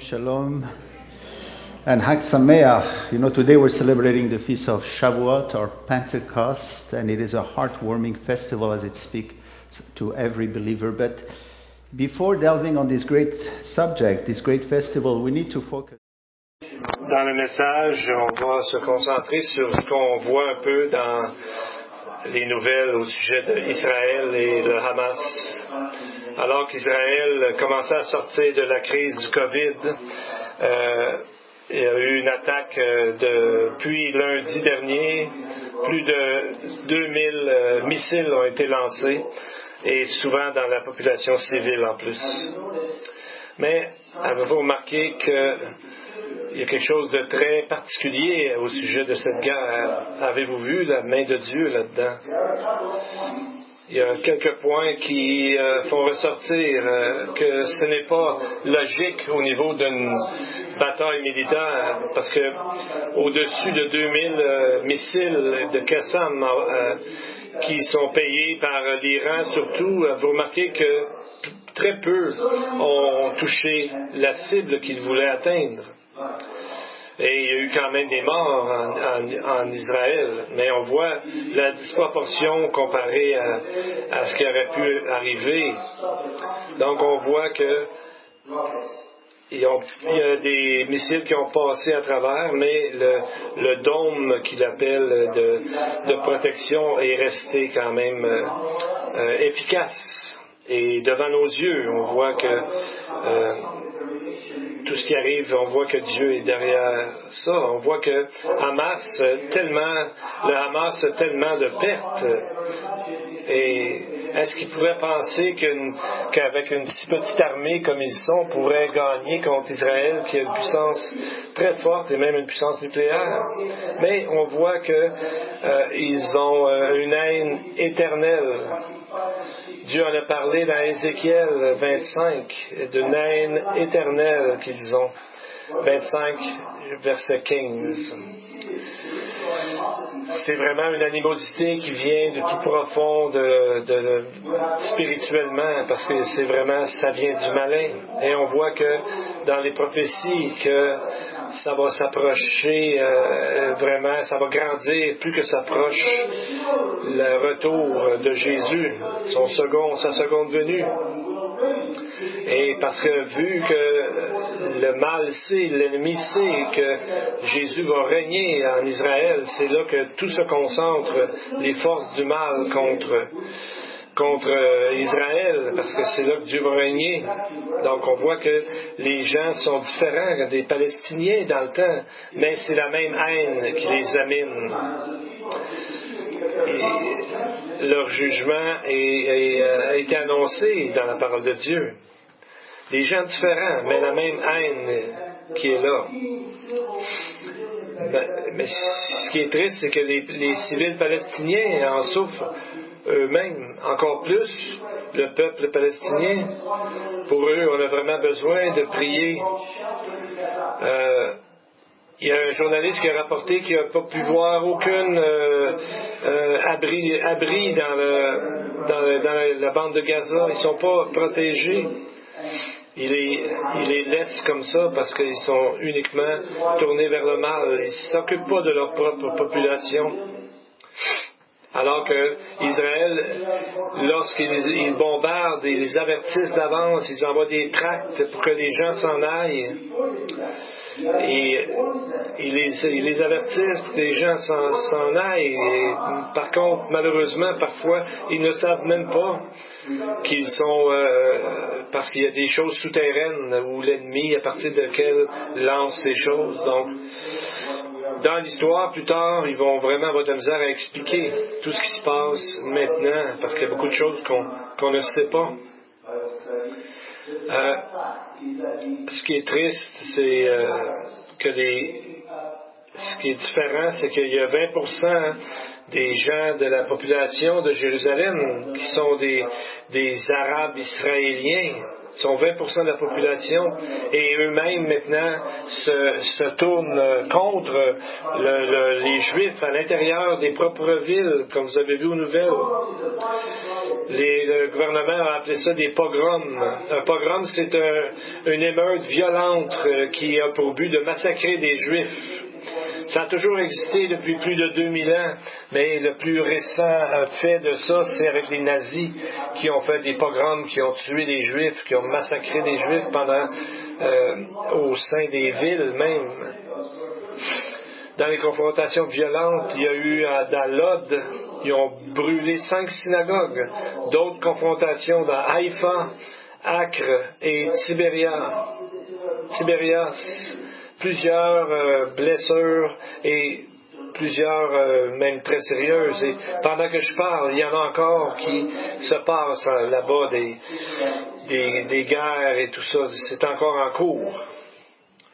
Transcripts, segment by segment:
Shalom, and Hag Sameach. You know, today we're celebrating the feast of Shavuot or Pentecost, and it is a heartwarming festival as it speaks to every believer. But before delving on this great subject, this great festival, we need to focus. Dans le message, on va se concentrer sur ce qu'on voit un peu dans les nouvelles au sujet d'Israël et le Hamas. Alors qu'Israël commençait à sortir de la crise du COVID, il y a eu une attaque depuis lundi dernier. Plus de 2000 missiles ont été lancés, et souvent dans la population civile en plus. Mais avez-vous remarqué qu'il y a quelque chose de très particulier au sujet de cette guerre? Avez-vous vu la main de Dieu là-dedans? Il y a quelques points qui font ressortir que ce n'est pas logique au niveau d'une bataille militaire, parce que au-dessus de 2000 missiles de Qassam qui sont payés par l'Iran surtout, vous remarquez que très peu ont touché la cible qu'ils voulaient atteindre. Et il y a eu quand même des morts en Israël, mais on voit la disproportion comparée à ce qui aurait pu arriver. Donc on voit que il y a des missiles qui ont passé à travers, mais le dôme qu'il appelle de protection est resté quand même efficace. Et devant nos yeux, on voit que tout ce qui arrive, on voit que Dieu est derrière ça. On voit que le Hamas a tellement de pertes. Et est-ce qu'ils pourraient penser qu'avec une si petite armée comme ils sont, on pourrait gagner contre Israël, qui a une puissance très forte et même une puissance nucléaire? Mais on voit qu'ils ont une haine éternelle. Dieu en a parlé dans Ézéchiel 25, d'une haine éternelle qu'ils ont. 25, verset 15. C'est vraiment une animosité qui vient de tout profond, spirituellement, parce que ça vient du malin. Et on voit que dans les prophéties, que ça va s'approcher vraiment, ça va grandir plus que s'approche le retour de Jésus, sa seconde venue. Et parce que vu que le mal sait, l'ennemi sait que Jésus va régner en Israël, c'est là que tout se concentre, les forces du mal contre Israël, parce que c'est là que Dieu va régner. Donc on voit que les gens sont différents des Palestiniens dans le temps, mais c'est la même haine qui les amène. Et leur jugement a été annoncé dans la parole de Dieu. Des gens différents, mais la même haine qui est là. Mais ce qui est triste, c'est que les civils palestiniens en souffrent eux-mêmes, encore plus le peuple palestinien. Pour eux, on a vraiment besoin de prier. Il y a un journaliste qui a rapporté qu'il n'a pas pu voir aucun abri dans la bande de Gaza. Ils ne sont pas protégés. Il les laisse comme ça parce qu'ils sont uniquement tournés vers le mal. Ils ne s'occupent pas de leur propre population. Alors que Israël, lorsqu'ils bombardent, ils les avertissent d'avance, ils envoient des tracts pour que les gens s'en aillent. Et ils les avertissent pour que les gens s'en aillent. Et, par contre, malheureusement, parfois, ils ne savent même pas qu'ils sont... parce qu'il y a des choses souterraines où l'ennemi, à partir de laquelle lance ces choses. Donc, dans l'histoire, plus tard, ils vont vraiment avoir de la misère à expliquer tout ce qui se passe maintenant, parce qu'il y a beaucoup de choses qu'on ne sait pas. Ce qui est triste, c'est que ce qui est différent, c'est qu'il y a 20% des gens de la population de Jérusalem qui sont des Arabes israéliens. Ils sont 20% de la population et eux-mêmes maintenant se tournent contre les Juifs à l'intérieur des propres villes, comme vous avez vu aux nouvelles. Le gouvernement a appelé ça des pogroms. Un pogrom, c'est une émeute violente qui a pour but de massacrer des Juifs. Ça a toujours existé depuis plus de 2000 ans, mais le plus récent fait de ça, c'est avec les nazis qui ont fait des pogroms, qui ont tué des Juifs, qui ont massacré des Juifs au sein des villes même. Dans les confrontations violentes, il y a eu dans Lod, ils ont brûlé 5 synagogues. D'autres confrontations dans Haïfa, Acre et Tibérias. Plusieurs blessures et plusieurs même très sérieuses. Et pendant que je parle, il y en a encore qui se passent là-bas, des guerres et tout ça. C'est encore en cours.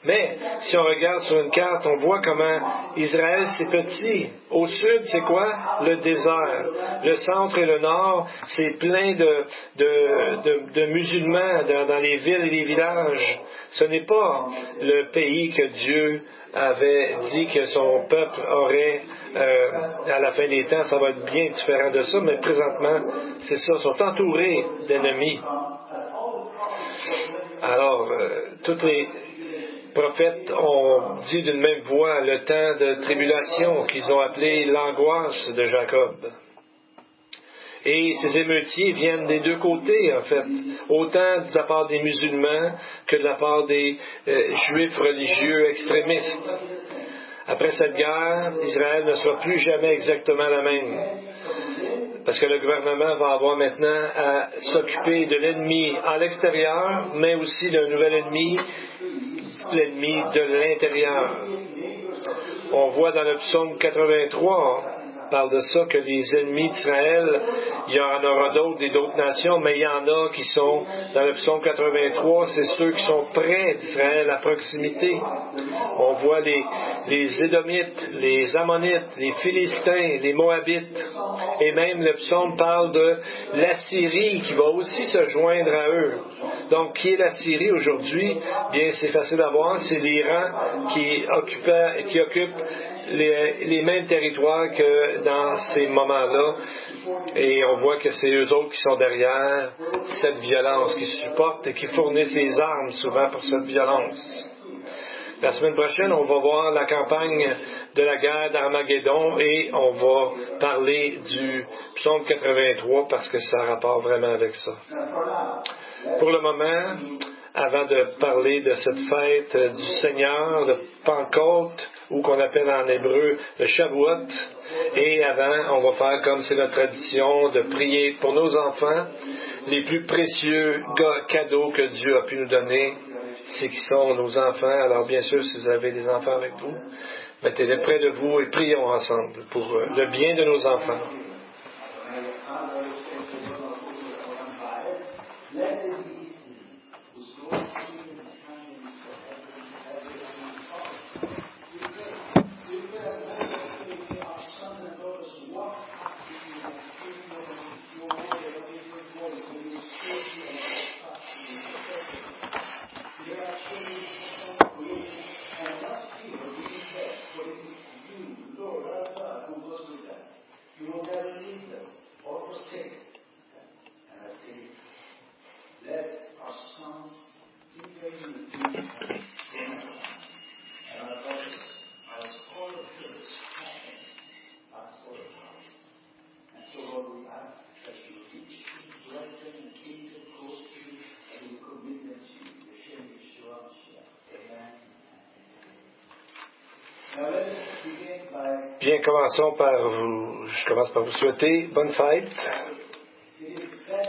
Mais si on regarde sur une carte, on voit comment Israël, c'est petit. Au sud, c'est quoi? Le désert. Le centre et le nord, c'est plein de musulmans dans les villes et les villages. Ce n'est pas le pays que Dieu avait dit que son peuple aurait à la fin des temps. Ça va être bien différent de ça, mais présentement, c'est ça. Ils sont entourés d'ennemis. Alors, toutes les prophètes ont dit d'une même voix le temps de tribulation qu'ils ont appelé l'angoisse de Jacob. Et ces émeutiers viennent des deux côtés, en fait, autant de la part des musulmans que de la part des juifs religieux extrémistes. Après cette guerre, Israël ne sera plus jamais exactement la même. Parce que le gouvernement va avoir maintenant à s'occuper de l'ennemi à l'extérieur, mais aussi d'un nouvel ennemi, l'ennemi de l'intérieur. On voit dans le psaume 83, parle de ça, que les ennemis d'Israël, il y en aura d'autres, d'autres nations, mais il y en a qui sont, dans le psaume 83, c'est ceux qui sont près d'Israël, à proximité. On voit les Édomites, les Ammonites, les Philistins, les Moabites, et même le psaume parle de l'Assyrie qui va aussi se joindre à eux. Donc, qui est l'Assyrie aujourd'hui? Bien, c'est facile à voir, c'est l'Iran qui occupe les mêmes territoires que dans ces moments-là. Et on voit que c'est eux autres qui sont derrière cette violence, qui supportent et qui fournissent les armes souvent pour cette violence. La semaine prochaine, on va voir la campagne de la guerre d'Armageddon et on va parler du psaume 83 parce que ça a rapport vraiment avec ça. Pour le moment, avant de parler de cette fête du Seigneur, de Pentecôte, ou qu'on appelle en hébreu le Shavuot, et avant, on va faire comme c'est notre tradition de prier pour nos enfants, les plus précieux cadeaux que Dieu a pu nous donner, c'est qui sont nos enfants. Alors bien sûr, si vous avez des enfants avec vous, mettez-les près de vous et prions ensemble pour le bien de nos enfants. Bien, je commence par vous souhaiter bonne fête,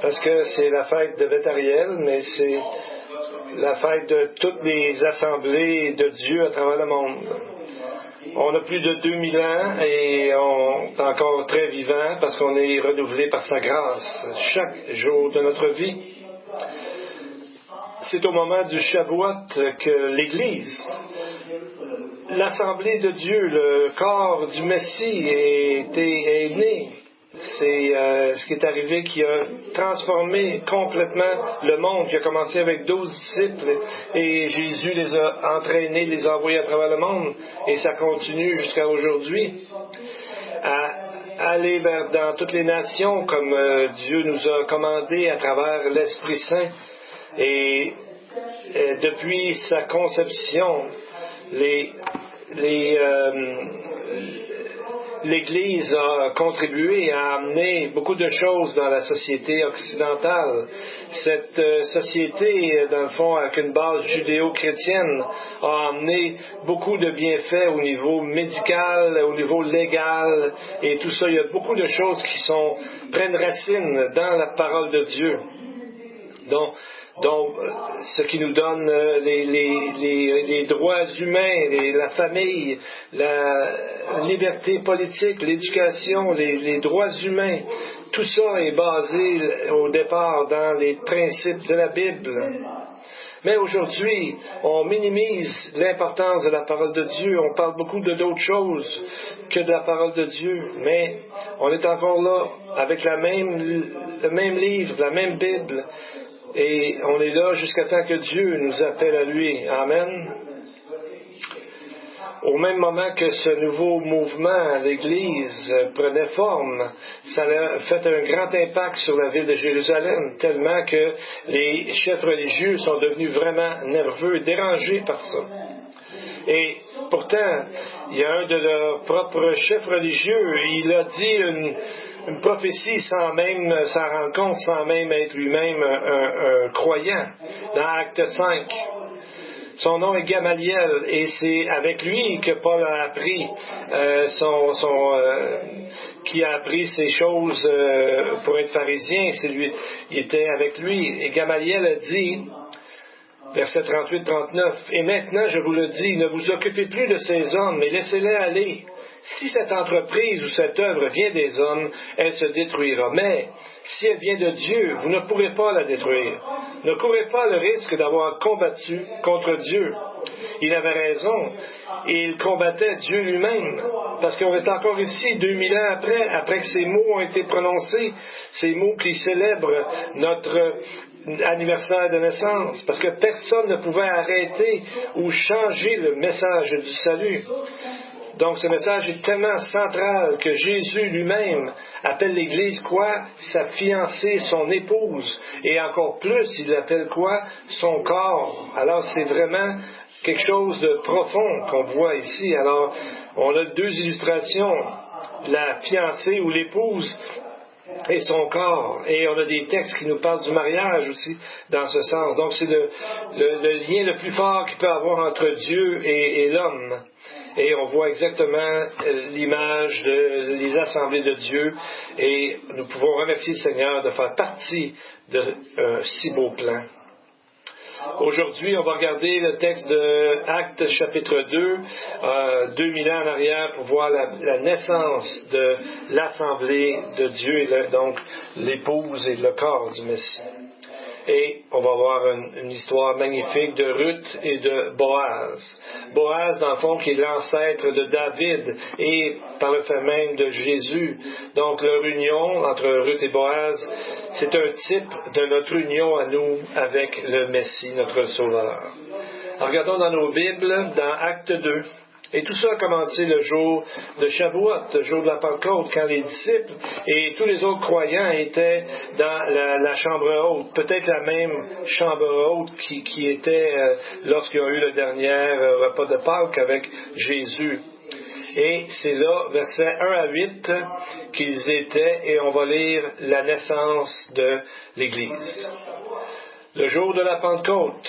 parce que c'est la fête de Bethariel, mais c'est la fête de toutes les assemblées de Dieu à travers le monde. On a plus de 2000 ans et on est encore très vivant parce qu'on est renouvelé par sa grâce chaque jour de notre vie. C'est au moment du Shavuot que l'Église, l'Assemblée de Dieu, le corps du Messie est né. c'est ce qui est arrivé qui a transformé complètement le monde, qui a commencé avec 12 disciples et Jésus les a entraînés, les a envoyés à travers le monde et ça continue jusqu'à aujourd'hui à aller dans toutes les nations comme Dieu nous a commandé à travers l'Esprit Saint et depuis sa conception l'Église a contribué à amener beaucoup de choses dans la société occidentale. Cette société, dans le fond, avec une base judéo-chrétienne, a amené beaucoup de bienfaits au niveau médical, au niveau légal, et tout ça. Il y a beaucoup de choses qui prennent racine dans la parole de Dieu. Donc, ce qui nous donne les droits humains, la famille, la liberté politique, l'éducation, les droits humains, tout ça est basé au départ dans les principes de la Bible. Mais aujourd'hui, on minimise l'importance de la parole de Dieu. On parle beaucoup d'autres choses que de la parole de Dieu. Mais on est encore là avec le même livre, la même Bible. Et on est là jusqu'à temps que Dieu nous appelle à lui. Amen. Au même moment que ce nouveau mouvement, l'Église, prenait forme, ça a fait un grand impact sur la ville de Jérusalem, tellement que les chefs religieux sont devenus vraiment nerveux et dérangés par ça. Et pourtant, il y a un de leurs propres chefs religieux, il a dit une prophétie sans même s'en rendre compte, sans même être lui-même un croyant, dans Acte 5. Son nom est Gamaliel et c'est avec lui que Paul a appris qui a appris ces choses pour être pharisien. Il était avec lui. Et Gamaliel a dit, verset 38-39, « Et maintenant, je vous le dis, ne vous occupez plus de ces hommes, mais laissez-les aller. Si cette entreprise ou cette œuvre vient des hommes, elle se détruira. Mais si elle vient de Dieu, vous ne pourrez pas la détruire. Ne courez pas le risque d'avoir combattu contre Dieu. » Il avait raison. Et il combattait Dieu lui-même. Parce qu'on est encore ici 2000 ans après que ces mots ont été prononcés, ces mots qui célèbrent notre anniversaire de naissance. Parce que personne ne pouvait arrêter ou changer le message du salut. Donc ce message est tellement central que Jésus lui-même appelle l'Église quoi? Sa fiancée, son épouse. Et encore plus, il l'appelle quoi? Son corps. Alors c'est vraiment quelque chose de profond qu'on voit ici. Alors on a deux illustrations, la fiancée ou l'épouse et son corps. Et on a des textes qui nous parlent du mariage aussi dans ce sens. Donc c'est le lien le plus fort qu'il peut avoir entre Dieu et l'homme. Et on voit exactement l'image des assemblées de Dieu. Et nous pouvons remercier le Seigneur de faire partie de si beau plan. Aujourd'hui, on va regarder le texte de Actes chapitre 2, 2000 ans en arrière, pour voir la naissance de l'assemblée de Dieu, et donc l'épouse et le corps du Messie. Et on va voir une histoire magnifique de Ruth et de Boaz. Boaz, dans le fond, qui est l'ancêtre de David et par le fait même de Jésus. Donc leur union entre Ruth et Boaz, c'est un type de notre union à nous avec le Messie, notre Sauveur. Alors, regardons dans nos Bibles, dans Acte 2. Et tout ça a commencé le jour de Shavuot, le jour de la Pentecôte, quand les disciples et tous les autres croyants étaient dans la chambre haute, peut-être la même chambre haute qui était lorsqu'ils ont eu le dernier repas de Pâques avec Jésus. Et c'est là, versets 1 à 8, qu'ils étaient, et on va lire la naissance de l'Église. Le jour de la Pentecôte,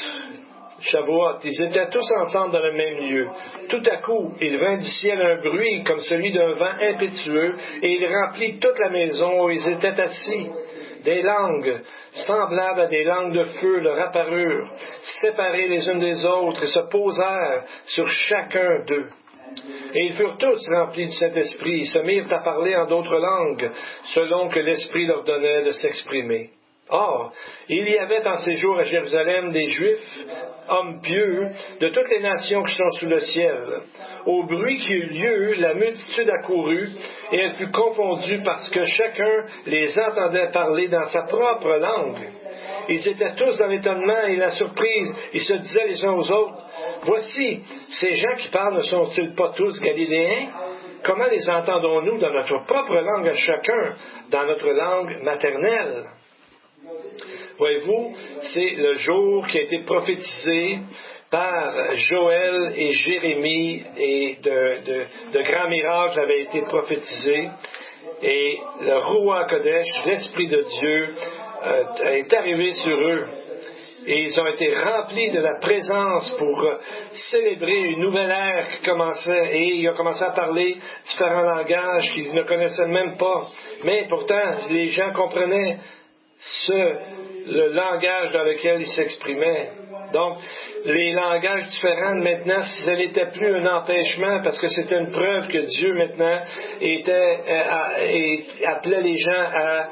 Shavuot, ils étaient tous ensemble dans le même lieu. Tout à coup, il vint du ciel un bruit comme celui d'un vent impétueux, et il remplit toute la maison où ils étaient assis. Des langues, semblables à des langues de feu, leur apparurent, séparées les unes des autres, et se posèrent sur chacun d'eux. Et ils furent tous remplis du Saint-Esprit, ils se mirent à parler en d'autres langues, selon que l'Esprit leur donnait de s'exprimer. Or, il y avait en ces jours à Jérusalem des Juifs, hommes pieux, de toutes les nations qui sont sous le ciel. Au bruit qui eut lieu, la multitude accourut, et elle fut confondue parce que chacun les entendait parler dans sa propre langue. Ils étaient tous dans l'étonnement et la surprise. Ils se disaient les uns aux autres, « Voici, ces gens qui parlent ne sont-ils pas tous Galiléens? Comment les entendons-nous dans notre propre langue à chacun, dans notre langue maternelle? » Voyez-vous, c'est le jour qui a été prophétisé par Joël et Jérémie, et de grands miracles avaient été prophétisés. Et le Roi Kodesh, l'Esprit de Dieu, est arrivé sur eux. Et ils ont été remplis de la présence pour célébrer une nouvelle ère qui commençait. Et ils ont commencé à parler différents langages qu'ils ne connaissaient même pas. Mais pourtant, les gens comprenaient le langage dans lequel ils s'exprimaient. Donc, les langages différents maintenant, ce n'était plus un empêchement, parce que c'était une preuve que Dieu maintenant appelait les gens à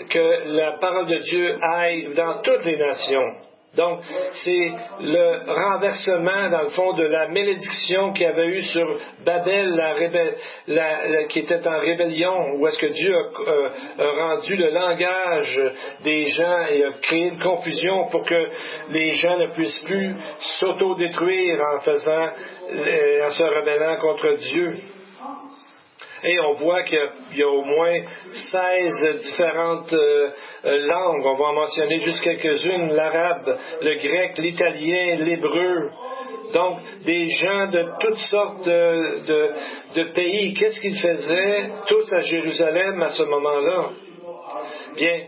que la parole de Dieu aille dans toutes les nations. Donc, c'est le renversement, dans le fond, de la malédiction qu'il y avait eu sur Babel, qui était en rébellion, où est-ce que Dieu a rendu le langage des gens et a créé une confusion pour que les gens ne puissent plus s'auto-détruire en se rebellant contre Dieu. Et on voit qu'il y a au moins 16 différentes langues. On va en mentionner juste quelques-unes. L'arabe, le grec, l'italien, l'hébreu. Donc, des gens de toutes sortes de pays. Qu'est-ce qu'ils faisaient tous à Jérusalem à ce moment-là? Bien,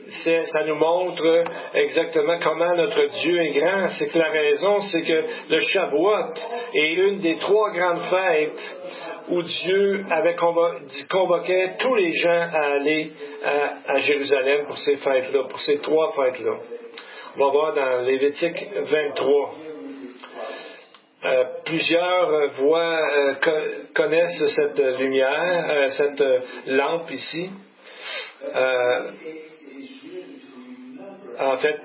ça nous montre exactement comment notre Dieu est grand. C'est que la raison, c'est que le Shavuot est une des 3 grandes fêtes où Dieu convoquait tous les gens à aller à Jérusalem pour ces fêtes-là, pour ces 3 fêtes-là. On va voir dans Lévitique 23. Plusieurs connaissent cette lumière, cette lampe ici. En fait,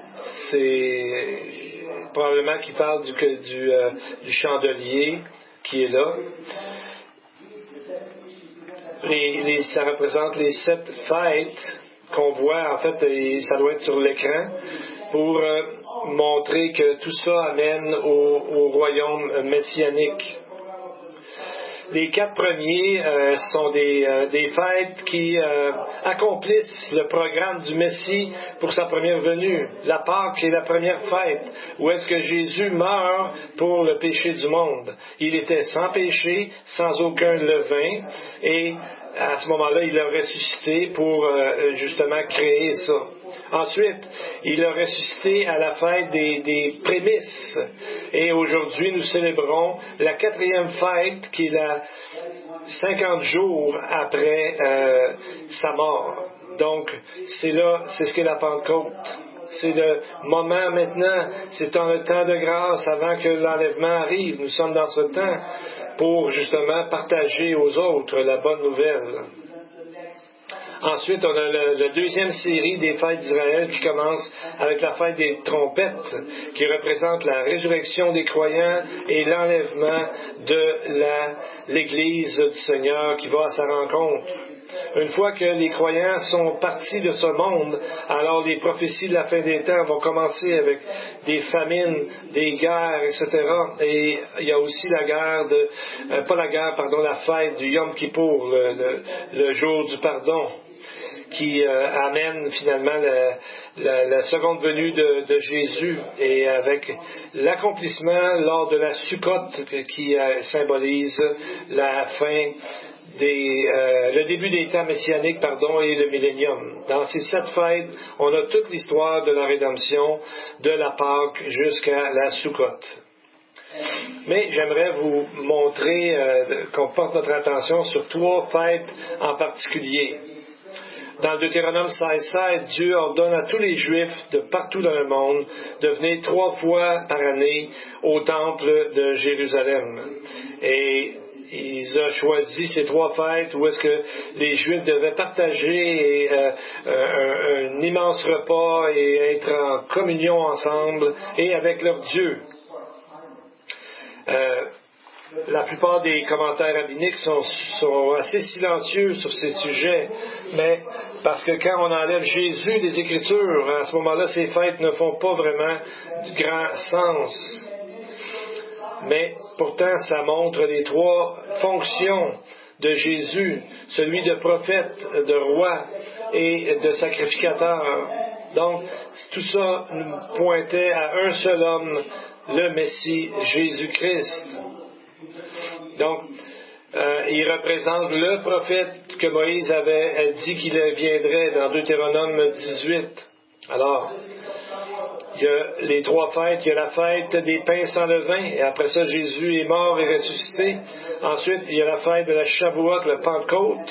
c'est probablement qu'il parle du chandelier qui est là. Ça représente les 7 fêtes qu'on voit, en fait, et ça doit être sur l'écran, pour montrer que tout ça amène au royaume messianique. Les 4 premiers sont des fêtes qui accomplissent le programme du Messie pour sa première venue. La Pâque est la première fête, où est-ce que Jésus meurt pour le péché du monde. Il était sans péché, sans aucun levain, et à ce moment-là, il a ressuscité pour justement créer ça. Ensuite, il a ressuscité à la fête des prémices. Et aujourd'hui, nous célébrons la 4e fête, qui est la 50 jours après sa mort. Donc, c'est ce qu'est la Pentecôte. C'est le moment maintenant, c'est dans le temps de grâce avant que l'enlèvement arrive. Nous sommes dans ce temps pour justement partager aux autres la bonne nouvelle. Ensuite, on a la 2e série des fêtes d'Israël qui commence avec la fête des trompettes, qui représente la résurrection des croyants et l'enlèvement de l'Église du Seigneur qui va à sa rencontre. Une fois que les croyants sont partis de ce monde, alors les prophéties de la fin des temps vont commencer avec des famines, des guerres, etc. Et il y a aussi la fête du Yom Kippour, le jour du pardon, qui amène finalement la seconde venue de Jésus, et avec l'accomplissement lors de la Sukkot qui symbolise la fin le début des temps messianiques, et le millénium. Dans ces 7 fêtes, on a toute l'histoire de la rédemption, de la Pâque jusqu'à la Sukkot. Mais j'aimerais vous montrer qu'on porte notre attention sur 3 fêtes en particulier. Dans le Deutéronome 16:16, Dieu ordonne à tous les Juifs de partout dans le monde de venir 3 fois par année au temple de Jérusalem. Et il a choisi ces 3 fêtes où est-ce que les Juifs devaient partager un immense repas et être en communion ensemble et avec leur Dieu. La plupart des commentaires rabbiniques sont assez silencieux sur ces sujets, mais parce que quand on enlève Jésus des Écritures, à ce moment-là, ces fêtes ne font pas vraiment de grand sens. Mais pourtant, ça montre les 3 fonctions de Jésus, celui de prophète, de roi et de sacrificateur. Donc, tout ça nous pointait à un seul homme, le Messie, Jésus-Christ. Donc, il représente le prophète que Moïse avait dit qu'il viendrait dans Deutéronome 18. Alors, il y a les 3 fêtes. Il y a la fête des pains sans levain, et après ça, Jésus est mort et ressuscité. Ensuite, il y a la fête de la Shavuot, la Pentecôte.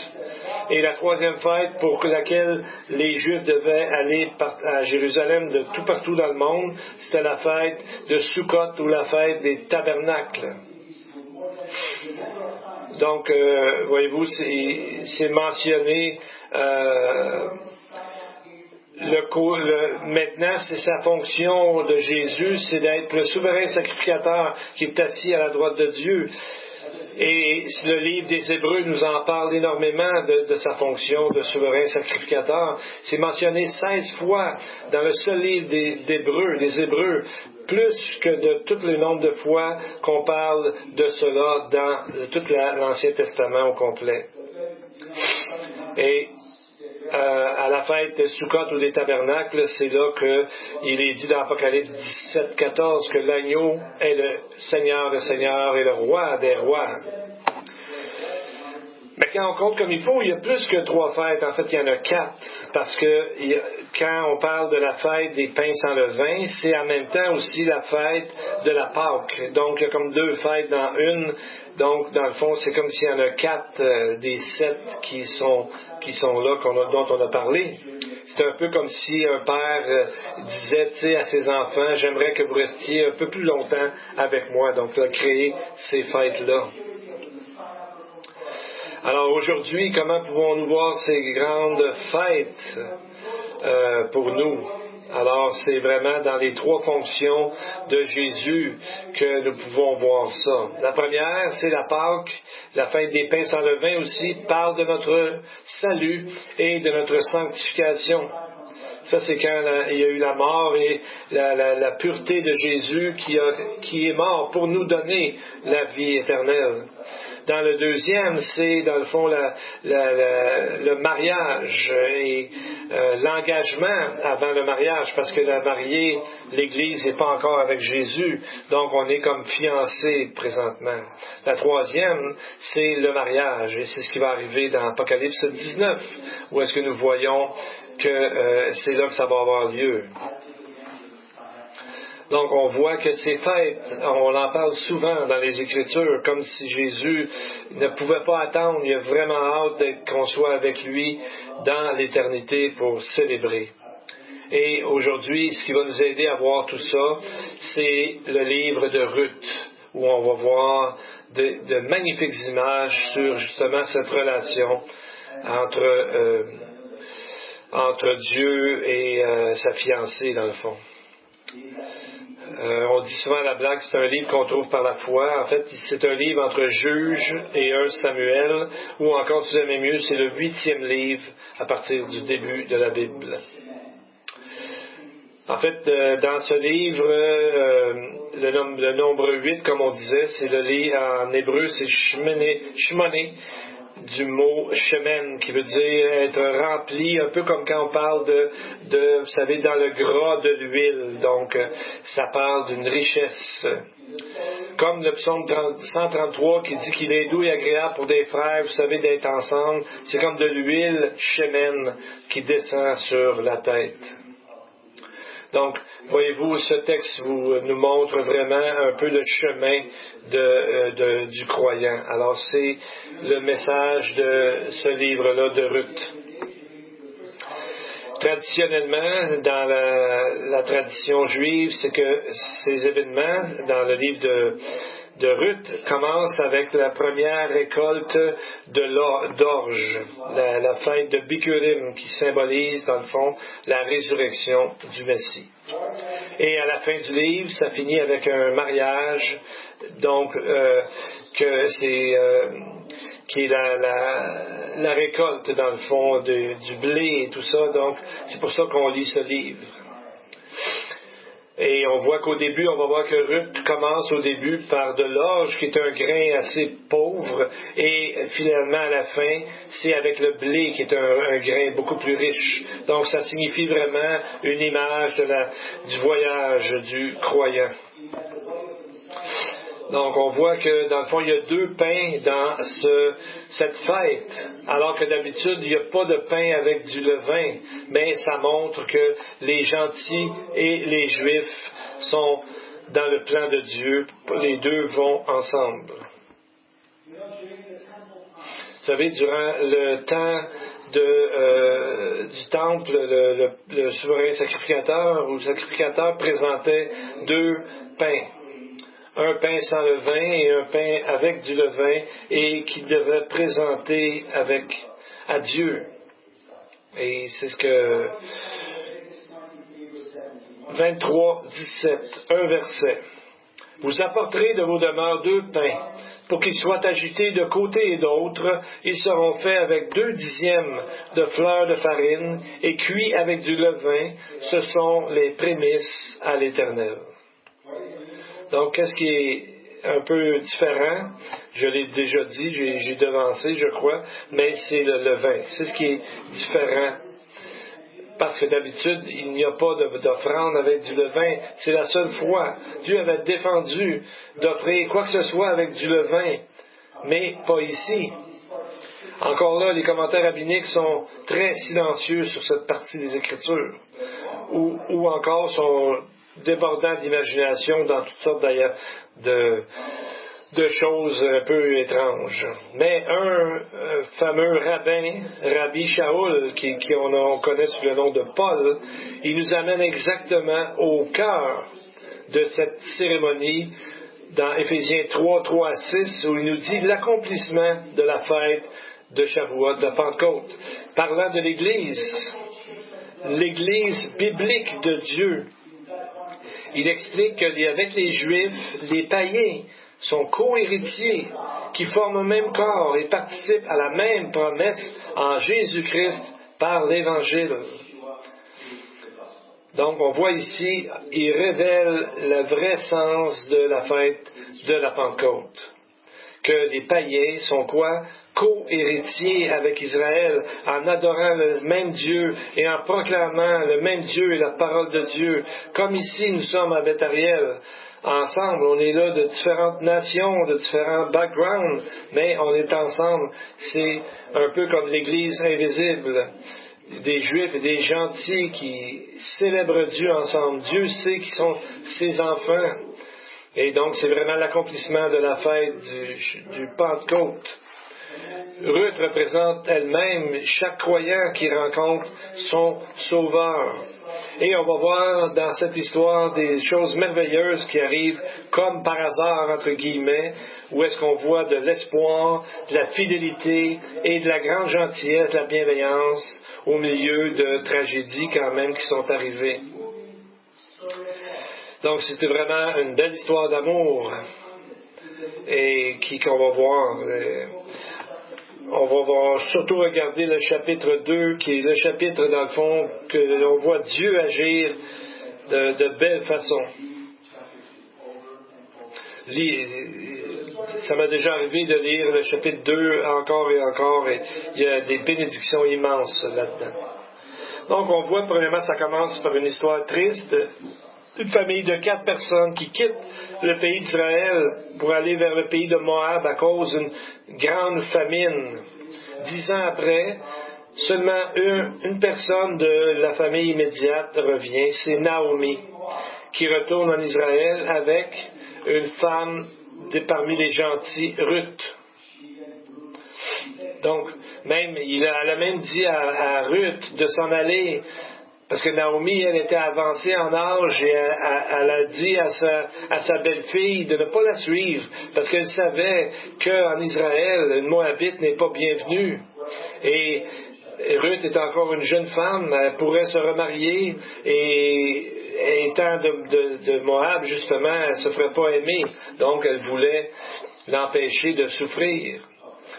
Et la 3e fête pour laquelle les Juifs devaient aller à Jérusalem de tout partout dans le monde, c'était la fête de Sukkot ou la fête des tabernacles. Donc, voyez-vous, c'est mentionné. Maintenant, c'est sa fonction de Jésus, c'est d'être le souverain sacrificateur qui est assis à la droite de Dieu. Et le livre des Hébreux nous en parle énormément de sa fonction de souverain sacrificateur. C'est mentionné 16 fois dans le seul livre des Hébreux, plus que de tout le nombre de fois qu'on parle de cela dans tout l'Ancien Testament au complet. Et à la fête de Sukkot ou des tabernacles, c'est là qu'il est dit dans Apocalypse 17, 14 que l'agneau est le Seigneur des Seigneurs et le Roi des Rois. Mais quand on compte comme il faut, il y a plus que 3 fêtes. En fait, il y en a 4. Parce que quand on parle de la fête des pains sans levain, c'est en même temps aussi la fête de la Pâque. Donc, il y a comme 2 fêtes dans une. Donc, dans le fond, c'est comme s'il y en a 4 des 7 qui sont là, dont on a parlé. C'est un peu comme si un père disait, tu sais, à ses enfants, j'aimerais que vous restiez un peu plus longtemps avec moi. Donc, il a créé ces fêtes-là. Alors aujourd'hui, comment pouvons-nous voir ces grandes fêtes pour nous? Alors c'est vraiment dans les 3 fonctions de Jésus que nous pouvons voir ça. La première, c'est la Pâque. La fête des pains sans levain aussi parle de notre salut et de notre sanctification. Ça, c'est quand il y a eu la mort et la pureté de Jésus qui est mort pour nous donner la vie éternelle. Dans le deuxième, c'est dans le fond le mariage et l'engagement avant le mariage, parce que la mariée, l'Église n'est pas encore avec Jésus, donc on est comme fiancés présentement. La troisième, c'est le mariage, et c'est ce qui va arriver dans Apocalypse 19, où est-ce que nous voyons que c'est là que ça va avoir lieu. Donc, on voit que ces fêtes, on en parle souvent dans les Écritures, comme si Jésus ne pouvait pas attendre. Il a vraiment hâte qu'on soit avec lui dans l'éternité pour célébrer. Et aujourd'hui, ce qui va nous aider à voir tout ça, c'est le livre de Ruth, où on va voir de magnifiques images sur justement cette relation entre Dieu et sa fiancée, dans le fond. On dit souvent à la blague que c'est un livre qu'on trouve par la foi. En fait, c'est un livre entre Juges et 1 Samuel, ou encore, si vous aimez mieux, c'est le 8e livre à partir du début de la Bible. En fait, dans ce livre, le nombre 8, comme on disait, c'est le livre en hébreu, c'est shmoné, du mot shemen, qui veut dire être rempli, un peu comme quand on parle de vous savez, dans le gras de l'huile. Donc, ça parle d'une richesse. Comme le psaume 133 qui dit qu'il est doux et agréable pour des frères, vous savez, d'être ensemble. C'est comme de l'huile shemen qui descend sur la tête. Donc, voyez-vous, ce texte nous montre vraiment un peu le chemin du croyant. Alors, c'est le message de ce livre-là de Ruth. Traditionnellement, dans la tradition juive, c'est que ces événements, dans le livre de Ruth commence avec la première récolte d'orge, la fête de Bikurim, qui symbolise, dans le fond, la résurrection du Messie. Et à la fin du livre, ça finit avec un mariage, donc, qui est la récolte, dans le fond, du blé et tout ça. Donc, c'est pour ça qu'on lit ce livre. Et on voit qu'au début, on va voir que Ruth commence au début par de l'orge, qui est un grain assez pauvre, et finalement, à la fin, c'est avec le blé, qui est un grain beaucoup plus riche. Donc, ça signifie vraiment une image du voyage du croyant. Donc, on voit que, dans le fond, il y a 2 pains dans cette fête, alors que d'habitude, il n'y a pas de pain avec du levain, mais ça montre que les gentils et les juifs sont dans le plan de Dieu. Les deux vont ensemble. Vous savez, durant le temps du temple, le souverain sacrificateur ou le sacrificateur présentait 2 pains. Un pain sans levain et un pain avec du levain, et qu'il devait présenter à Dieu. Et c'est ce que 23:17, un verset. Vous apporterez de vos demeures 2 pains, pour qu'ils soient agités de côté et d'autre. Ils seront faits avec 2 dixièmes de fleur de farine et cuits avec du levain. Ce sont les prémices à l'Éternel. Donc, qu'est-ce qui est un peu différent? Je l'ai déjà dit, j'ai devancé, je crois, mais c'est le levain. C'est ce qui est différent. Parce que d'habitude, il n'y a pas d'offrande avec du levain. C'est la seule fois. Dieu avait défendu d'offrir quoi que ce soit avec du levain, mais pas ici. Encore là, les commentaires rabbiniques sont très silencieux sur cette partie des Écritures, ou encore sont débordant d'imagination dans toutes sortes d'ailleurs de choses un peu étranges. Mais un fameux rabbin, Rabbi Shaul, on connaît sous le nom de Paul, il nous amène exactement au cœur de cette cérémonie dans Éphésiens 3:3-6, où il nous dit l'accomplissement de la fête de Shavuot, de la Pentecôte, parlant de l'Église biblique de Dieu. Il explique qu'avec les Juifs, les païens sont co-héritiers, qui forment le même corps et participent à la même promesse en Jésus-Christ par l'Évangile. Donc, on voit ici, il révèle le vrai sens de la fête de la Pentecôte. Que les païens sont quoi? Co-héritiers avec Israël, en adorant le même Dieu et en proclamant le même Dieu et la parole de Dieu. Comme ici, nous sommes à Beth-Ariel. Ensemble, on est là de différentes nations, de différents backgrounds, mais on est ensemble. C'est un peu comme l'Église invisible. Des Juifs et des gentils qui célèbrent Dieu ensemble. Dieu sait qui sont ses enfants. Et donc, c'est vraiment l'accomplissement de la fête du Pentecôte. Ruth représente elle-même chaque croyant qui rencontre son Sauveur. Et on va voir dans cette histoire des choses merveilleuses qui arrivent comme par hasard, entre guillemets, où est-ce qu'on voit de l'espoir, de la fidélité et de la grande gentillesse, de la bienveillance au milieu de tragédies quand même qui sont arrivées. Donc c'était vraiment une belle histoire d'amour et qu'on va voir. On va surtout regarder le chapitre 2, qui est le chapitre, dans le fond, que l'on voit Dieu agir de belle façon. Ça m''a déjà arrivé de lire le chapitre 2 encore et encore, et il y a des bénédictions immenses là-dedans. Donc on voit, premièrement, ça commence par une histoire triste. Une famille de 4 personnes qui quittent le pays d'Israël pour aller vers le pays de Moab à cause d'une grande famine. 10 ans après, seulement une personne de la famille immédiate revient, c'est Naomi, qui retourne en Israël avec une femme parmi les gentils, Ruth. Donc, elle a même dit à Ruth de s'en aller Parce que Naomi, elle était avancée en âge et elle a dit à sa belle-fille de ne pas la suivre parce qu'elle savait qu'en Israël, une Moabite n'est pas bienvenue. Et Ruth est encore une jeune femme, elle pourrait se remarier et étant de Moab, justement, elle ne se ferait pas aimer. Donc, elle voulait l'empêcher de souffrir.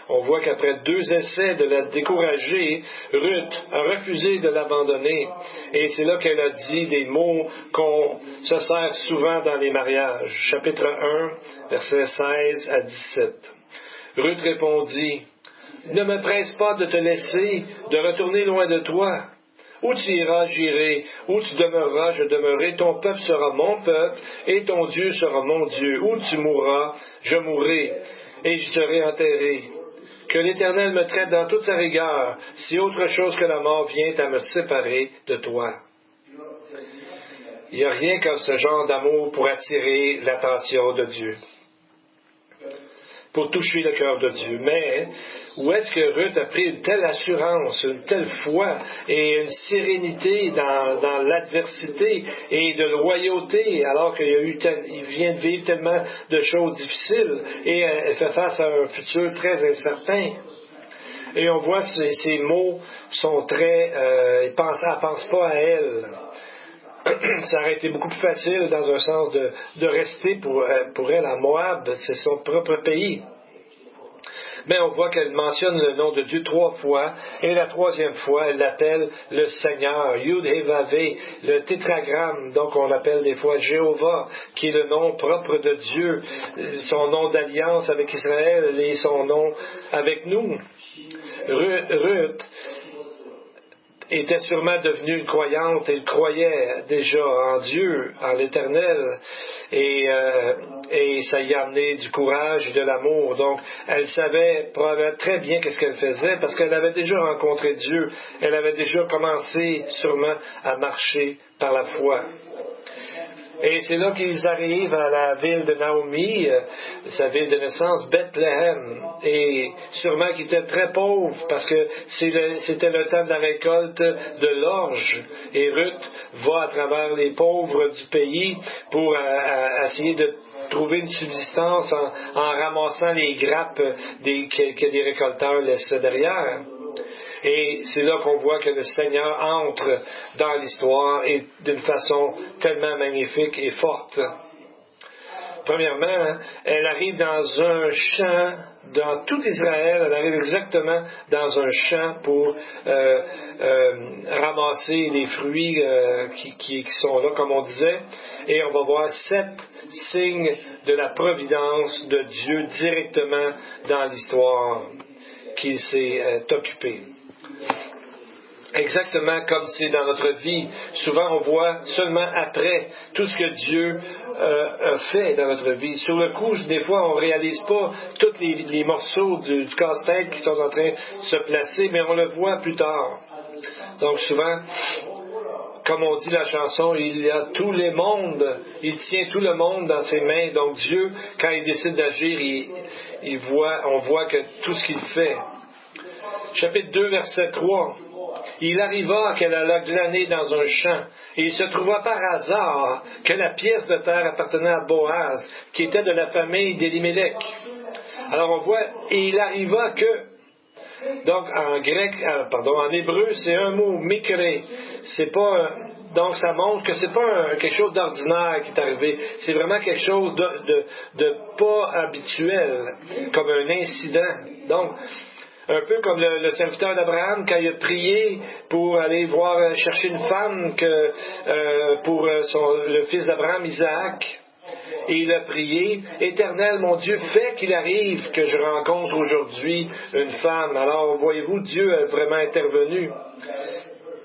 On voit qu'après 2 essais de la décourager, Ruth a refusé de l'abandonner. Et c'est là qu'elle a dit des mots qu'on se sert souvent dans les mariages. Chapitre 1, versets 16 à 17. Ruth répondit, « Ne me presse pas de te laisser, de retourner loin de toi. Où tu iras, j'irai. Où tu demeureras, je demeurerai. Ton peuple sera mon peuple, et ton Dieu sera mon Dieu. Où tu mourras, je mourrai, et j'y serai enterré. Que l'Éternel me traite dans toute sa rigueur, si autre chose que la mort vient à me séparer de toi. » Il n'y a rien comme ce genre d'amour pour attirer l'attention de Dieu, pour toucher le cœur de Dieu. Mais où est-ce que Ruth a pris une telle assurance, une telle foi et une sérénité dans l'adversité et de loyauté, alors il vient de vivre tellement de choses difficiles et elle fait face à un futur très incertain. Et on voit ces mots sont très... elle pense pas à elle. Ça aurait été beaucoup plus facile, dans un sens, de rester pour elle à Moab, c'est son propre pays. Mais on voit qu'elle mentionne le nom de Dieu 3 fois, et la 3e fois, elle l'appelle le Seigneur, Yud-Hé-Vavé, le tétragramme, donc on l'appelle des fois Jéhovah, qui est le nom propre de Dieu, son nom d'alliance avec Israël et son nom avec nous. Ruth était sûrement devenue une croyante, elle croyait déjà en Dieu, en l'Éternel, et ça y a amené du courage et de l'amour. Donc, elle savait probablement très bien qu'est-ce qu'elle faisait, parce qu'elle avait déjà rencontré Dieu, elle avait déjà commencé sûrement à marcher par la foi. Et c'est là qu'ils arrivent à la ville de Naomi, sa ville de naissance, Bethléem, et sûrement qu'ils étaient très pauvres parce que c'était le temps de la récolte de l'orge, et Ruth va à travers les pauvres du pays pour essayer de trouver une subsistance en ramassant les grappes que les récolteurs laissaient derrière. Et c'est là qu'on voit que le Seigneur entre dans l'histoire et d'une façon tellement magnifique et forte. Premièrement, elle arrive dans un champ, dans tout Israël, elle arrive exactement dans un champ pour ramasser les fruits qui sont là, comme on disait. Et on va voir 7 signes de la providence de Dieu directement dans l'histoire qu'il s'est occupé. Exactement comme c'est dans notre vie. Souvent, on voit seulement après tout ce que Dieu a fait dans notre vie. Sur le coup, des fois, on ne réalise pas tous les morceaux du casse-tête qui sont en train de se placer, mais on le voit plus tard. Donc souvent, comme on dit la chanson, il y a tous les mondes, il tient tout le monde dans ses mains. Donc Dieu, quand il décide d'agir, on voit que tout ce qu'il fait. Chapitre 2, verset 3. Il arriva qu'elle alla glaner dans un champ, et il se trouva par hasard que la pièce de terre appartenait à Boaz, qui était de la famille d'Élimélec. Alors on voit, et il arriva que, donc en hébreu, c'est un mot, mikré. C'est pas, donc ça montre que c'est pas quelque chose d'ordinaire qui est arrivé. C'est vraiment quelque chose de pas habituel, comme un incident. Donc, un peu comme le serviteur d'Abraham, quand il a prié pour aller chercher une femme pour le fils d'Abraham, Isaac. Et il a prié, « Éternel, mon Dieu, fais qu'il arrive que je rencontre aujourd'hui une femme. » Alors, voyez-vous, Dieu a vraiment intervenu.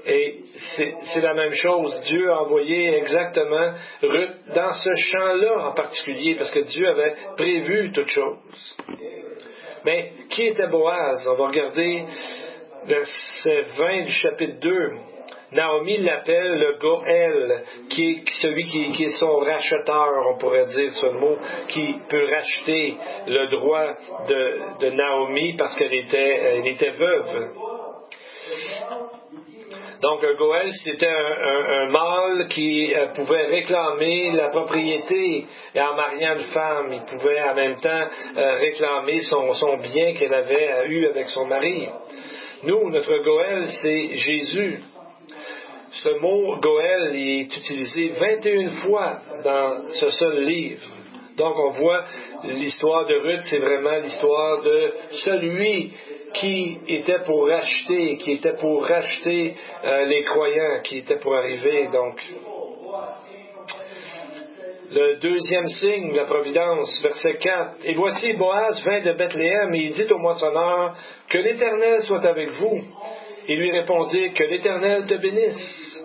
Et c'est la même chose. Dieu a envoyé exactement Ruth dans ce champ-là en particulier, parce que Dieu avait prévu toute chose. Mais qui était Boaz? On va regarder verset 20 du chapitre 2. Naomi l'appelle le Goël, qui est celui qui est son racheteur, on pourrait dire ce mot, qui peut racheter le droit de Naomi parce qu'elle était veuve. Donc, un Goël, c'était un mâle qui pouvait réclamer la propriété en mariant une femme. Il pouvait en même temps réclamer son bien qu'elle avait eu avec son mari. Nous, notre Goël, c'est Jésus. Ce mot Goël il est utilisé 21 fois dans ce seul livre. Donc, on voit l'histoire de Ruth, c'est vraiment l'histoire de celui qui était pour racheter les croyants, qui était pour arriver. Donc, le deuxième signe de la providence, verset 4. « Et voici, Boaz vint de Bethléem, et il dit au moissonneur, que l'Éternel soit avec vous. Il lui répondit, que l'Éternel te bénisse. »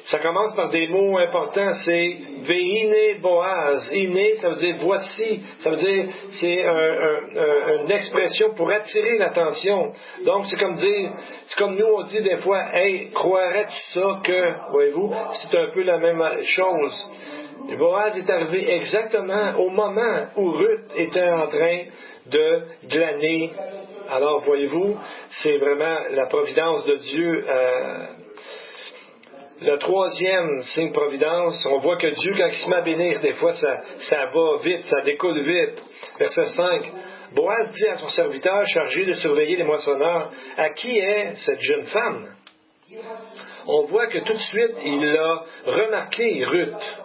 Ça commence par des mots importants, c'est Veine Boaz. Iné, ça veut dire voici. Ça veut dire, c'est une expression pour attirer l'attention. Donc, c'est comme nous, on dit des fois, hey, croirais-tu ça que, voyez-vous, c'est un peu la même chose. Et Boaz est arrivé exactement au moment où Ruth était en train de glaner. Alors, voyez-vous, c'est vraiment la providence de Dieu. Le troisième signe de providence, on voit que Dieu, quand il se met à bénir, des fois, ça va vite, ça découle vite. Verset 5. Boaz dit à son serviteur chargé de surveiller les moissonneurs, « À qui est cette jeune femme? » On voit que tout de suite, il l'a remarqué, Ruth.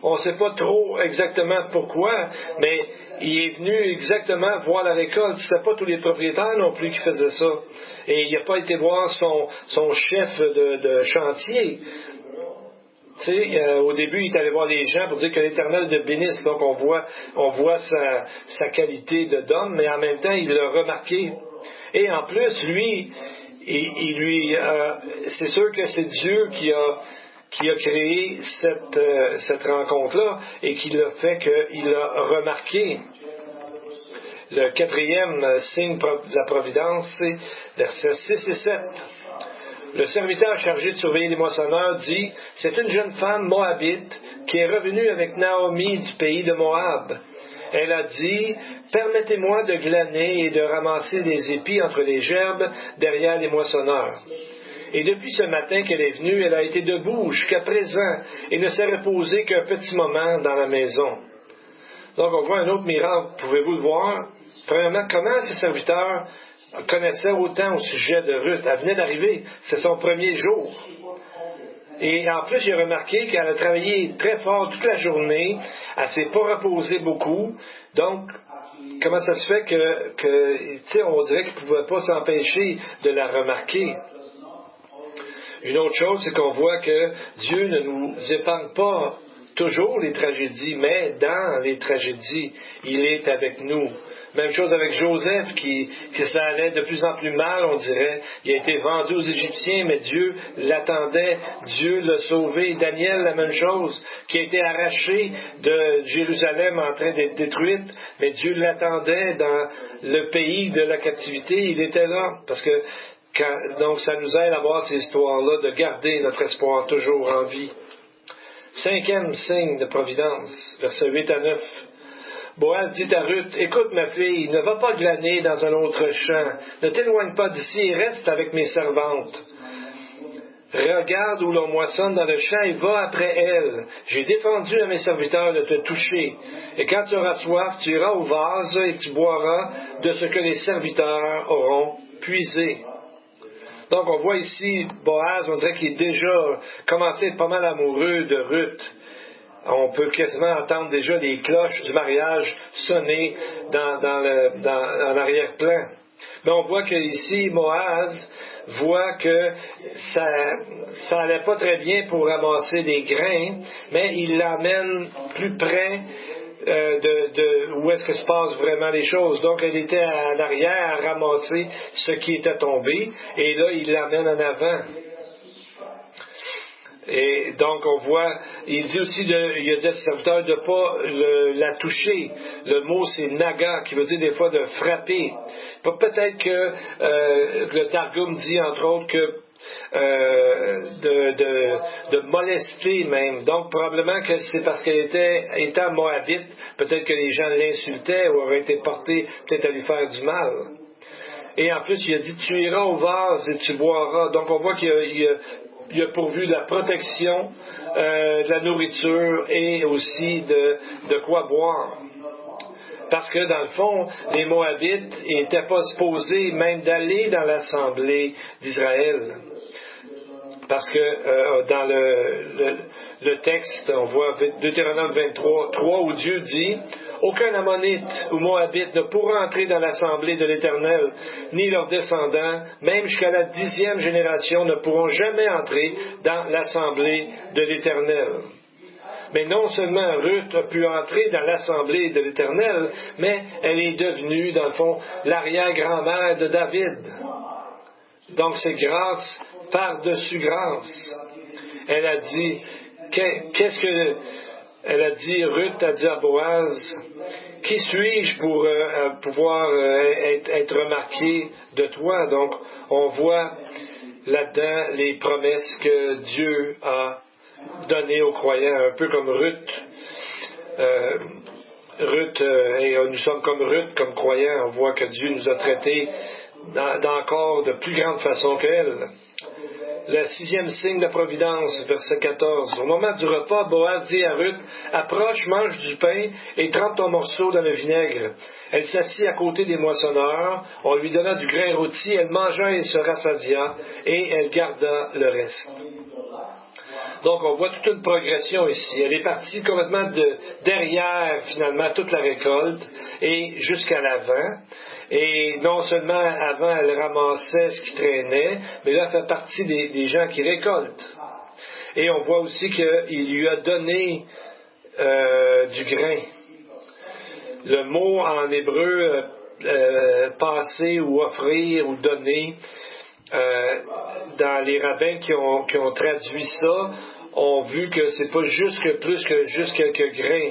On ne sait pas trop exactement pourquoi, mais il est venu exactement voir la récolte. Ce n'était pas tous les propriétaires non plus qui faisaient ça. Et il n'a pas été voir son chef de chantier. Tu sais, au début, il est allé voir les gens pour dire que l'Éternel le bénisse. Donc, on voit sa qualité d'homme, mais en même temps, il l'a remarqué. Et en plus, lui, c'est sûr que c'est Dieu qui a créé cette rencontre-là et qui l'a fait qu'il a remarqué. Le quatrième signe de la providence, c'est versets 6 et 7. Le serviteur chargé de surveiller les moissonneurs dit, « C'est une jeune femme moabite qui est revenue avec Naomi du pays de Moab. Elle a dit, « Permettez-moi de glaner et de ramasser les épis entre les gerbes derrière les moissonneurs. » Et depuis ce matin qu'elle est venue, elle a été debout jusqu'à présent et ne s'est reposée qu'un petit moment dans la maison. Donc, on voit un autre miracle. Pouvez-vous le voir? Premièrement, comment ce serviteur connaissait autant au sujet de Ruth? Elle venait d'arriver. C'est son premier jour. Et en plus, il a remarqué qu'elle a travaillé très fort toute la journée. Elle ne s'est pas reposée beaucoup. Donc, comment ça se fait que tu sais, on dirait qu'il ne pouvait pas s'empêcher de la remarquer? Une autre chose, c'est qu'on voit que Dieu ne nous épargne pas toujours les tragédies, mais dans les tragédies, il est avec nous. Même chose avec Joseph, que ça allait de plus en plus mal, on dirait. Il a été vendu aux Égyptiens, mais Dieu l'attendait, Dieu l'a sauvé. Daniel, la même chose, qui a été arraché de Jérusalem en train d'être détruite, mais Dieu l'attendait dans le pays de la captivité, il était là, parce que donc, ça nous aide à voir ces histoires-là, de garder notre espoir toujours en vie. Cinquième signe de providence, versets 8 à 9. Boaz dit à Ruth, « Écoute, ma fille, ne va pas glaner dans un autre champ. Ne t'éloigne pas d'ici et reste avec mes servantes. Regarde où l'on moissonne dans le champ et va après elle. J'ai défendu à mes serviteurs de te toucher. Et quand tu auras soif, tu iras au vase et tu boiras de ce que les serviteurs auront puisé. » Donc, on voit ici, Boaz, on dirait qu'il est déjà commencé à être pas mal amoureux de Ruth. On peut quasiment entendre déjà les cloches du mariage sonner en arrière-plan. Mais on voit qu'ici, Boaz voit que ça allait pas très bien pour ramasser des grains, mais il l'amène plus près de où est-ce que se passent vraiment les choses. Donc, elle était en arrière à ramasser ce qui était tombé, et là, il l'amène en avant. Et donc, on voit, il dit aussi, il a dit à ses serviteurs de ne pas la toucher. Le mot, c'est naga, qui veut dire des fois de frapper. Peut-être que le Targum dit, entre autres, que de molester même. Donc, probablement que c'est parce qu'elle étant moabite, peut-être que les gens l'insultaient ou auraient été portés peut-être à lui faire du mal. Et en plus, il a dit, tu iras au vase et tu boiras. Donc, on voit qu'il a pourvu de la protection, de la nourriture et aussi de quoi boire. Parce que, dans le fond, les Moabites n'étaient pas supposés même d'aller dans l'assemblée d'Israël. Parce que dans le texte, on voit Deutéronome 23, 3, où Dieu dit « Aucun Ammonite ou Moabite ne pourra entrer dans l'assemblée de l'Éternel, ni leurs descendants, même jusqu'à la 10e génération, ne pourront jamais entrer dans l'assemblée de l'Éternel. » Mais non seulement Ruth a pu entrer dans l'assemblée de l'Éternel, mais elle est devenue, dans le fond, l'arrière-grand-mère de David. Donc c'est grâce par-dessus grâce. Elle a dit, elle a dit, Ruth a dit à Boaz, qui suis-je pour pouvoir être remarqué de toi? Donc on voit là-dedans les promesses que Dieu a donné aux croyants, un peu comme Ruth. Et nous sommes comme Ruth, comme croyants. On voit que Dieu nous a traités d'encore de plus grande façon qu'elle. Le 6e signe de providence, verset 14. Au moment du repas, Boaz dit à Ruth, « Approche, mange du pain et trempe ton morceau dans le vinaigre. » Elle s'assit à côté des moissonneurs, on lui donna du grain rôti, elle mangea et se rassasia, et elle garda le reste. Donc, on voit toute une progression ici. Elle est partie complètement derrière, finalement, toute la récolte et jusqu'à l'avant. Et non seulement avant, elle ramassait ce qui traînait, mais là, elle fait partie des gens qui récoltent. Et on voit aussi qu'il lui a donné du grain. Le mot en hébreu, passer ou offrir ou donner, dans les rabbins qui ont traduit ça, ont vu que c'est pas plus que juste quelques grains.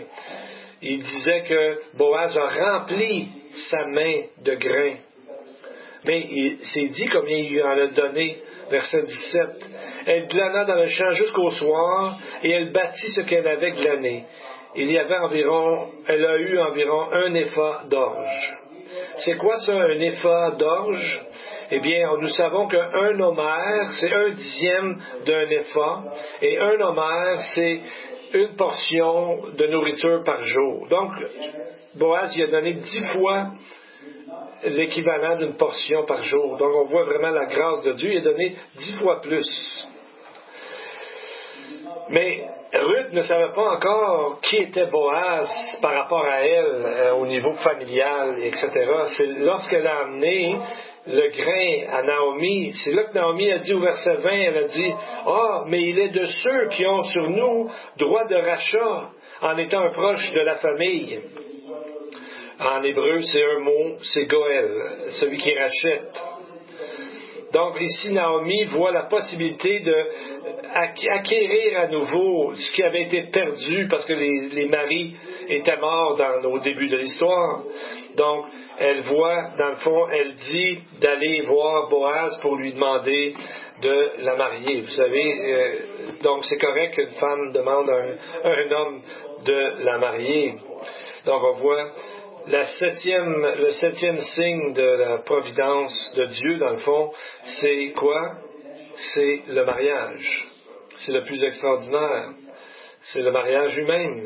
Il disait que Boaz a rempli sa main de grains. Mais c'est dit combien il lui en a donné. Verset 17. Elle glana dans le champ jusqu'au soir, et elle bâtit ce qu'elle avait glané. Elle a eu environ 1 épha d'orge. C'est quoi ça, un épha d'orge? Eh bien, nous savons qu'un homère, c'est 1/10 d'un épha, et un homère, c'est une portion de nourriture par jour. Donc, Boaz, il a donné 10 fois l'équivalent d'une portion par jour. Donc, on voit vraiment la grâce de Dieu. Il a donné 10 fois plus. Mais Ruth ne savait pas encore qui était Boaz par rapport à elle, au niveau familial, etc. C'est lorsqu'elle a amené le grain à Naomi, c'est là que Naomi a dit au verset 20, elle a dit, « Ah, mais il est de ceux qui ont sur nous droit de rachat, en étant un proche de la famille. » En hébreu, c'est un mot, c'est Goël, celui qui rachète. Donc ici, Naomi voit la possibilité d'acquérir à nouveau ce qui avait été perdu parce que les maris étaient morts au début de l'histoire. Donc, elle voit, dans le fond, elle dit d'aller voir Boaz pour lui demander de la marier. Vous savez, donc c'est correct qu'une femme demande à un homme de la marier. Donc on voit le 7e signe de la providence de Dieu, dans le fond, c'est quoi? C'est le mariage. C'est le plus extraordinaire. C'est le mariage humain.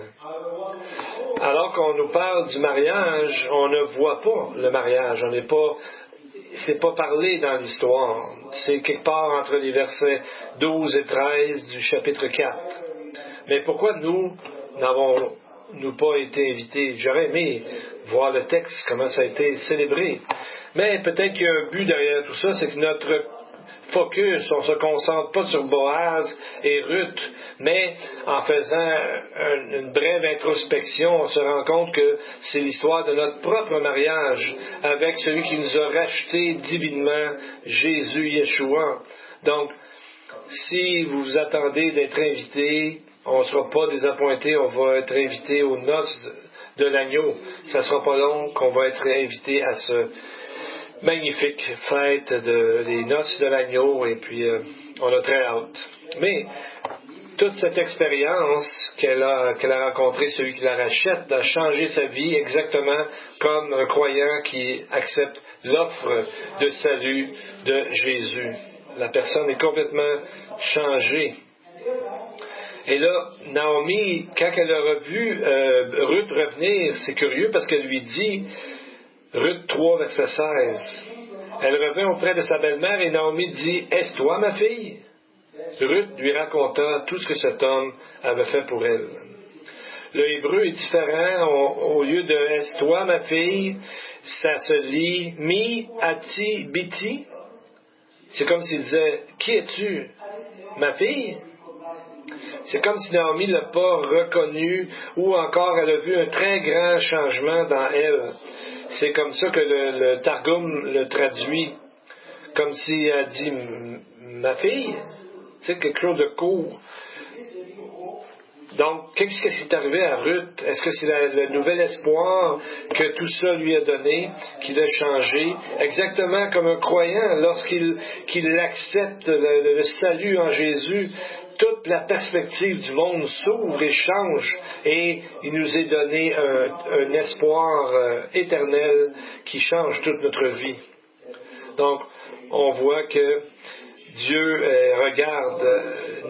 Alors qu'on nous parle du mariage, on ne voit pas le mariage. C'est pas parlé dans l'histoire. C'est quelque part entre les versets 12 et 13 du chapitre 4. Mais pourquoi nous n'avons-nous pas été invités? J'aurais aimé voir le texte, comment ça a été célébré. Mais peut-être qu'il y a un but derrière tout ça, c'est que notre focus, on ne se concentre pas sur Boaz et Ruth, mais en faisant une brève introspection, on se rend compte que c'est l'histoire de notre propre mariage avec celui qui nous a rachetés divinement, Jésus Yeshua. Donc, si vous vous attendez d'être invité, on ne sera pas désappointé, on va être invité aux noces de l'agneau. Ça ne sera pas long qu'on va être invité à ce magnifique fête des noces de l'agneau, et puis on a très hâte. Mais toute cette expérience qu'elle a rencontrée, celui qui la rachète, a changé sa vie exactement comme un croyant qui accepte l'offre de salut de Jésus. La personne est complètement changée. Et là, Naomi, quand elle a revu Ruth revenir, c'est curieux parce qu'elle lui dit, Ruth 3, verset 16, elle revint auprès de sa belle-mère et Naomi dit, « Est-ce toi, ma fille? » Ruth lui raconta tout ce que cet homme avait fait pour elle. Le hébreu est différent. Au lieu de « Est-ce toi, ma fille », ça se lit « Mi, ati, biti ». C'est comme s'il disait « Qui es-tu, ma fille ?» C'est comme si Naomi ne l'a pas reconnu ou encore elle a vu un très grand changement dans elle. C'est comme ça que le Targum le traduit, comme si elle dit « Ma fille », c'est quelque chose de court. Donc, qu'est-ce qui est arrivé à Ruth? Est-ce que c'est le nouvel espoir que tout ça lui a donné, qui l'a changé? Exactement comme un croyant, lorsqu'il accepte le salut en Jésus, toute la perspective du monde s'ouvre et change, et il nous est donné un espoir éternel qui change toute notre vie. Donc, on voit que Dieu regarde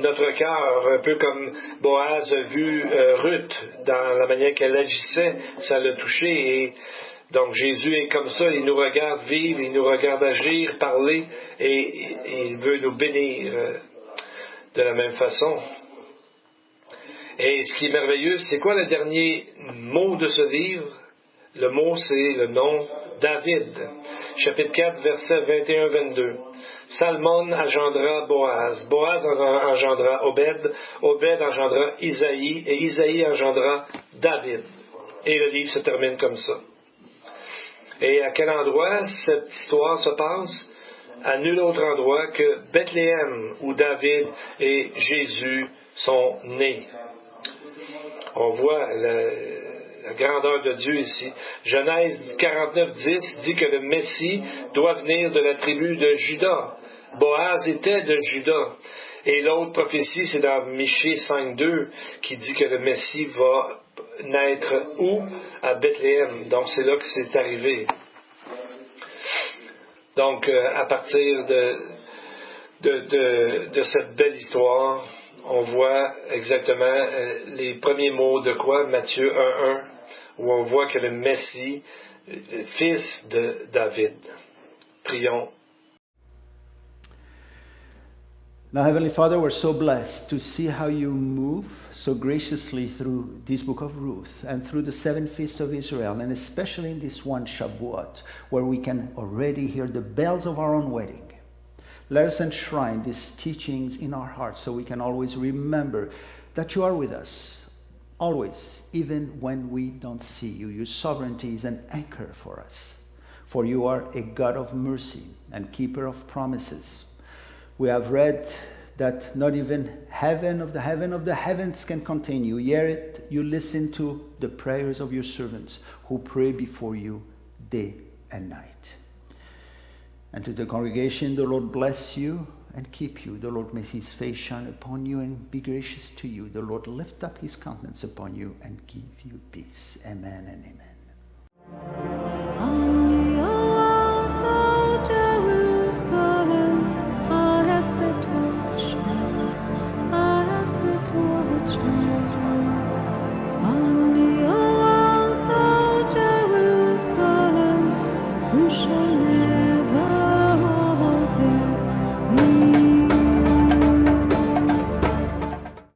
notre cœur, un peu comme Boaz a vu Ruth, dans la manière qu'elle agissait, ça l'a touché. Et donc Jésus est comme ça, il nous regarde vivre, il nous regarde agir, parler, et il veut nous bénir de la même façon. Et ce qui est merveilleux, c'est quoi le dernier mot de ce livre? Le mot, c'est le nom David. Chapitre 4, versets 21-22. Salmon engendra Boaz. Boaz engendra Obed. Obed engendra Isaïe. Et Isaïe engendra David. Et le livre se termine comme ça. Et à quel endroit cette histoire se passe? À nul autre endroit que Bethléem, où David et Jésus sont nés. On voit la grandeur de Dieu ici. Genèse 49:10 dit que le Messie doit venir de la tribu de Juda. Boaz était de Juda. Et l'autre prophétie, c'est dans Michée 5:2 qui dit que le Messie va naître où? À Bethléem. Donc c'est là que c'est arrivé. Donc à partir de cette belle histoire, on voit exactement les premiers mots de quoi? Matthieu 1:1, où on voit que le Messie, fils de David. Prions. Now, Heavenly Father, we're so blessed to see how you move so graciously through this book of Ruth and through the 7 feasts of Israel, and especially in this one Shavuot, where we can already hear the bells of our own wedding. Let us enshrine these teachings in our hearts so we can always remember that you are with us, always, even when we don't see you. Your sovereignty is an anchor for us, for you are a God of mercy and keeper of promises. We have read that not even heaven of the heavens can contain you, yet you listen to the prayers of your servants who pray before you day and night. And to the congregation, the Lord bless you and keep you. The Lord make his face shine upon you and be gracious to you. The Lord lift up his countenance upon you and give you peace. Amen and amen.